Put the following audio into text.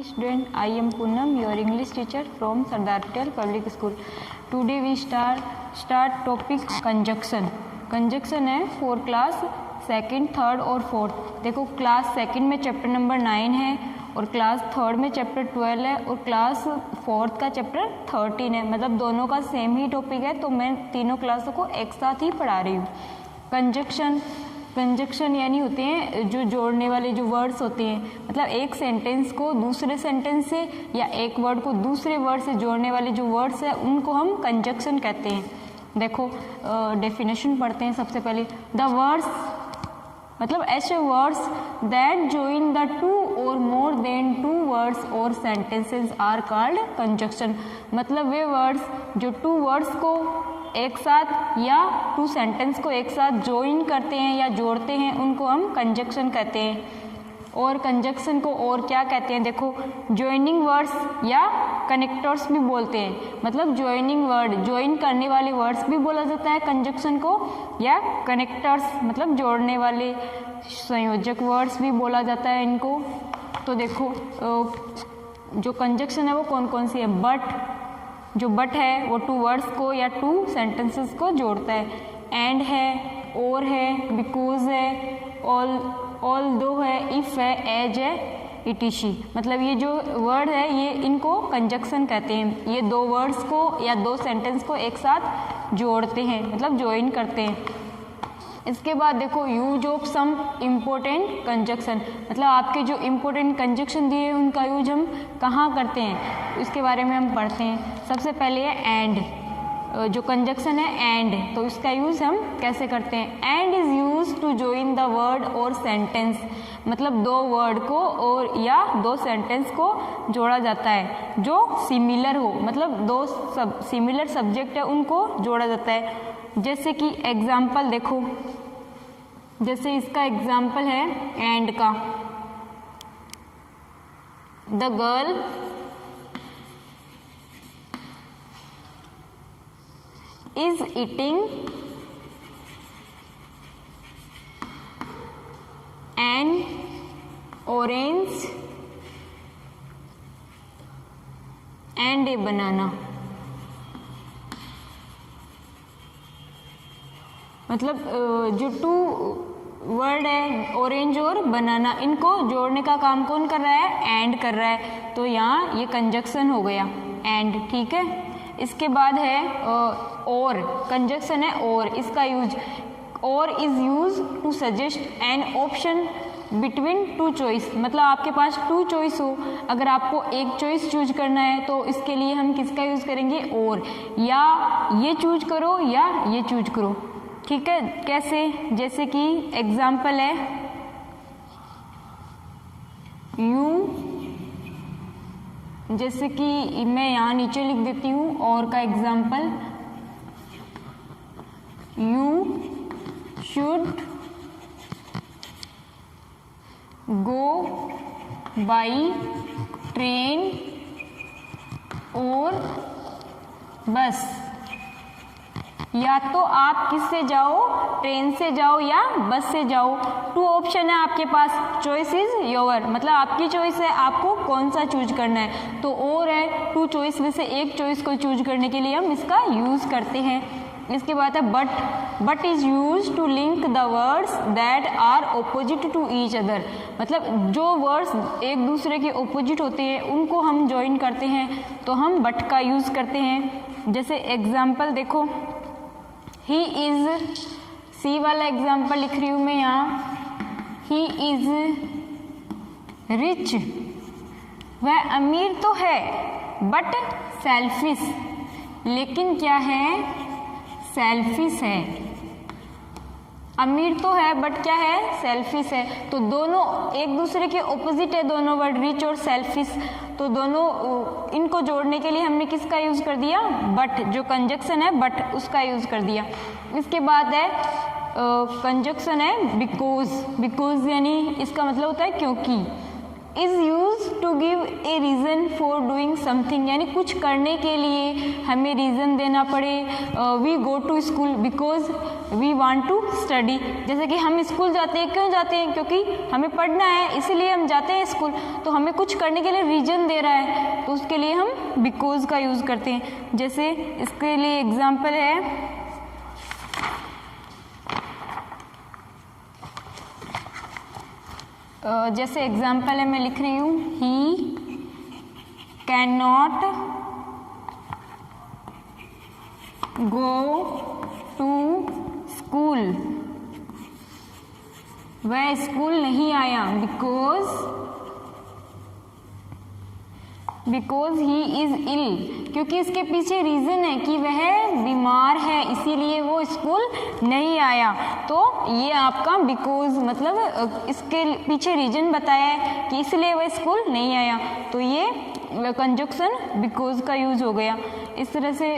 Student, I am Poonam, your English teacher from Sardar Patel Public School. Today we start topic conjunction. Conjunction है for class second, third और fourth. देखो class second में chapter number 9 है और class third में chapter 12 है और class fourth का चैप्टर 13 है. मतलब दोनों का सेम ही टॉपिक है, तो मैं तीनों क्लासों को एक साथ ही पढ़ा रही हूँ. कंजक्शन यानी होते हैं जो जोड़ने वाले जो वर्ड्स होते हैं. मतलब एक सेंटेंस को दूसरे सेंटेंस से या एक वर्ड को दूसरे वर्ड से जोड़ने वाले जो वर्ड्स हैं उनको हम कंजक्शन कहते हैं. देखो डेफिनेशन पढ़ते हैं सबसे पहले. द वर्ड्स मतलब ऐसे words that join the two और मोर देन टू वर्ड्स और सेंटेंसेस आर कॉल्ड कंजक्शन. मतलब वे वर्ड्स जो टू वर्ड्स को एक साथ या टू सेंटेंस को एक साथ ज्वाइन करते हैं या जोड़ते हैं उनको हम कंजक्शन कहते हैं. और कंजक्शन को और क्या कहते हैं, देखो ज्वाइनिंग वर्ड्स या कनेक्टर्स भी बोलते हैं. मतलब ज्वाइनिंग वर्ड ज्वाइन करने वाले वर्ड्स भी बोला जाता है कंजक्शन को, या कनेक्टर्स मतलब जोड़ने वाले संयोजक वर्ड्स भी बोला जाता है इनको. तो देखो जो कंजक्शन है वो कौन कौन सी है. जो बट है वो टू वर्ड्स को या टू सेंटेंसेस को जोड़ता है. एंड है, और है, बिकॉज है, ऑल दो है, इफ है, एज है, इटिशी. मतलब ये जो वर्ड है ये इनको कंजक्शन कहते हैं. ये दो वर्ड्स को या दो सेंटेंस को एक साथ जोड़ते हैं, मतलब ज्वाइन करते हैं. इसके बाद देखो use of some important conjunction. मतलब आपके जो इम्पोर्टेंट कंजक्शन दिए हैं उनका यूज हम कहाँ करते हैं इसके बारे में हम पढ़ते हैं. सबसे पहले है एंड. जो कंजक्शन है एंड, तो इसका यूज हम कैसे करते हैं. And is use to join the word or sentence. मतलब दो वर्ड को और या दो सेंटेंस को जोड़ा जाता है जो सिमिलर हो. मतलब दो सिमिलर सब्जेक्ट है उनको जोड़ा जाता है. जैसे कि एग्जाम्पल देखो, जैसे इसका एग्जाम्पल है एंड का. The girl is eating an orange and a banana. मतलब जो टू वर्ड है ऑरेंज और बनाना, इनको जोड़ने का काम कौन कर रहा है, एंड कर रहा है. तो यहाँ ये कंजक्शन हो गया एंड. ठीक है. इसके बाद है और. कंजक्शन है और. इसका use or is use to suggest an option between two choice. मतलब आपके पास टू चॉइस हो, अगर आपको एक चॉइस चूज करना है तो इसके लिए हम किसका यूज करेंगे, और. या ये चूज करो या ये चूज करो. ठीक है. कैसे, जैसे कि एग्जाम्पल है यू. जैसे कि मैं यहाँ नीचे लिख देती हूँ और का example. You should go by train और बस. या तो आप किससे जाओ, ट्रेन से जाओ या बस से जाओ. टू ऑप्शन है आपके पास. Choice is your. मतलब आपकी चॉइस है, आपको कौन सा चूज करना है. तो और है टू चॉइस में से एक चॉइस को चूज करने के लिए हम इसका यूज करते हैं. इसके बाद है but. But is use to link the words that are opposite to each other. मतलब जो वर्ड्स एक दूसरे के ऑपोजिट होते हैं उनको हम ज्वाइन करते हैं तो हम बट का यूज करते हैं. जैसे एग्जाम्पल देखो, ही इज. सी वाला एग्जाम्पल लिख रही हूँ मैं यहाँ. He is rich. वह अमीर तो है बट सेल्फिश. लेकिन क्या है, सेल्फिश है. अमीर तो है बट क्या है, सेल्फिश है. तो दोनों एक दूसरे के ऑपोजिट है दोनों वर्ड, रिच और सेल्फिश. तो दोनों इनको जोड़ने के लिए हमने किसका यूज कर दिया, बट. जो कंजक्शन है बट उसका यूज कर दिया. इसके बाद है कंजक्शन है बिकॉज. बिकॉज यानी इसका मतलब होता है क्योंकि. Is use to give a reason for doing something, यानी कुछ करने के लिए हमें रीज़न देना पड़े। We go to school because we want to study, जैसे कि हम स्कूल जाते हैं, क्यों जाते हैं? क्योंकि हमें पढ़ना है, इसीलिए हम जाते हैं स्कूल। तो हमें कुछ करने के लिए रीज़न दे रहा है, तो उसके लिए हम बिकॉज का यूज़ करते हैं। जैसे इसके लिए एग्जाम्पल है, जैसे एग्जाम्पल है, मैं लिख रही हूँ, he can not go to school, वह स्कूल नहीं आया बिकॉज ही इज इल, क्योंकि इसके पीछे रीज़न है कि वह बीमार है, इसीलिए वो स्कूल नहीं आया। तो ये आपका बिकॉज मतलब इसके पीछे रीज़न बताया है कि इसलिए वह स्कूल नहीं आया, तो ये कंजक्शन बिकॉज का यूज हो गया। इस तरह से